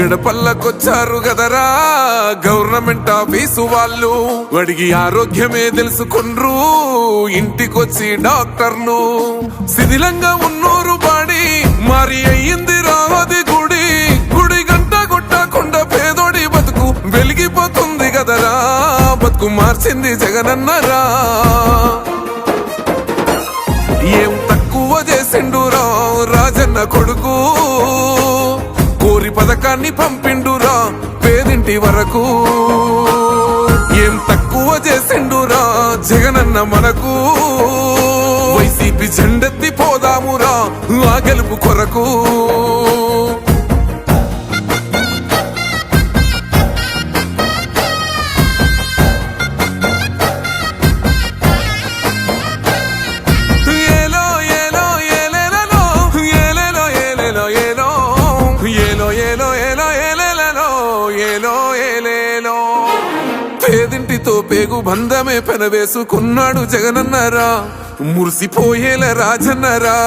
గడపల్లకొచ్చారు గదరా government office వాళ్ళు, అడిగి ఆరోగ్యమే తెలుసుకుండ్రు ఇంటికొచ్చి డాక్టర్లు. శిథిలంగా ఉన్నోరు బాడి మరి అయ్యింది రావది గుడి, గుడి గంట కొట్టకుండా పేదోడి బతుకు వెలిగిపోతుంది గదరా, బతుకు మార్చింది జగనన్నరా. ఏం తక్కువ చేసిండురా రాజన్న కొడుకు, కోరి పథకాన్ని పంపిండురా పేదింటి వరకు. ఏం తక్కువ చేసిండురా జగనన్న మనకు, వైసీపీ జెండెత్తి పోదామురా ఆ గెలుపు కొరకు. పేదింటితో పేగు బంధమే పెనవేసుకున్నాడు జగనన్నరా, మురిసిపోయేల రాజన్నరా.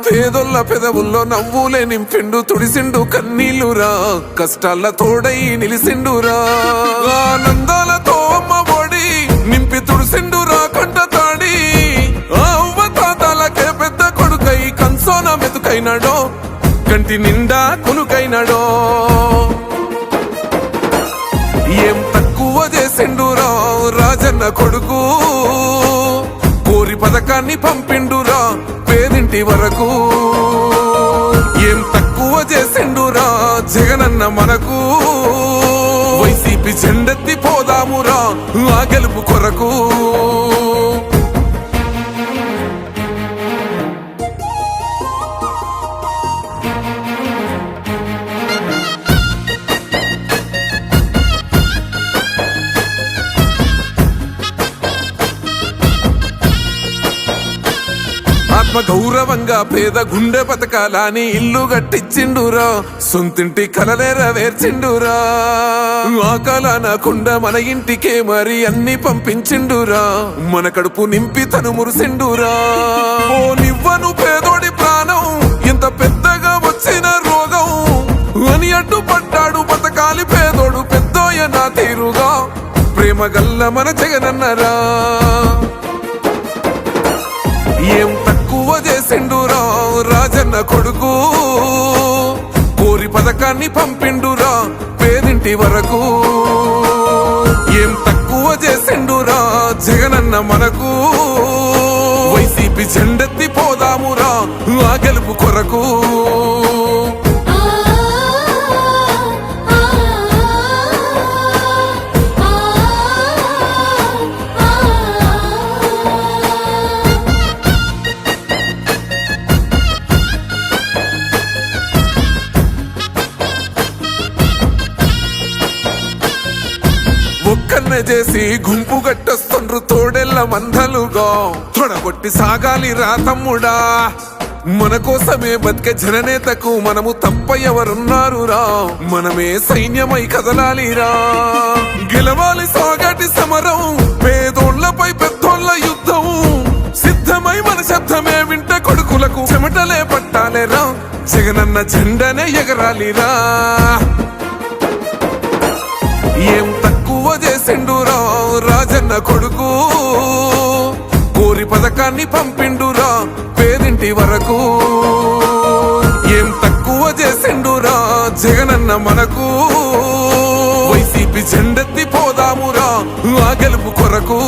పేదొల్ల పెదవుల్లో నవ్వులే నింపిండు తుడిసిండు కన్నీళ్లురా, కష్టాల తోడై నిలిసిండురా. ఆనందాలతో అమ్మ ఒడి నింపి తుడిసిండురా కంట తాడి, అవ్వ తాతాలకే పెద్ద కొడుకై కంసోన మెతుకైనాడో, కంటి నిండా కునుకైనాడో. ఏం తక్కువ చేసిండురా రాజన్న కొడుకు, కోరి పథకాన్ని పంపిండురా పేదింటి వరకు. ఏం తక్కువ చేసిండురా జగనన్న మనకు, వైసీపీ జెండెత్తి పోదామురా ఆ గెలుపు కొరకు. ఆత్మ గౌరవంగా పేద గుండె బతకాలని ఇల్లు గట్టించిండురా, సొంతింటి కలలేరవేర్చిండురా. ఆ కాలనకుండా మన ఇంటికే మరి అన్ని పంపించిండురా, మన కడుపు నింపి తను మురిసిండురా. ఓ నివ్వను పేదోడి ప్రాణం ఎంత పెద్దగా వచ్చిన రోగం అని అడ్డుపడ్డాడు బతకాలి పేదోడు పెద్దోయ నా తీరుగా, ప్రేమ గల్ల మన జగనన్నరా. ఏం తక్కువ చేసిండురా రాజన్న కొడుకు, కోరి పథకాన్ని పంపిండురా పేదింటి వరకు. ఏం తక్కువ చేసిండురా జగనన్న మనకు, వైసీపీ జెండెత్తి పోదామురా ఆ గెలుపు కొరకు. ఒక్కన్నే చేసి గుంపు గట్టొస్తుండ్రు తోడెల్ల మందలుగా, తొడగొట్టి సాగాలి రా తమ్ముడా. మన కోసమే బతికే జననేతకు మనము తప్ప ఎవరున్నారు రా, మనమే సైన్యమై కదలాలిరా. గెలవాలి సాగటి సమరం పేదోళ్లపై పెద్దోళ్ల యుద్ధం, సిద్ధమై మన శబ్దమే వింట కొడుకులకు చెమటలే పట్టాలేరా, జగనన్న జెండనే ఎగరాలిరా. ఏం తక్కువ చేసిండురా రాజన్న కొడుకు, కోరి పథకాన్ని పంపిండురా పేదింటి వరకు. ఏం తక్కువ చేసిండురా జగనన్న మనకు, వైసీపీ జెండెత్తి పోదామురా ఆ గెలుపు కొరకు.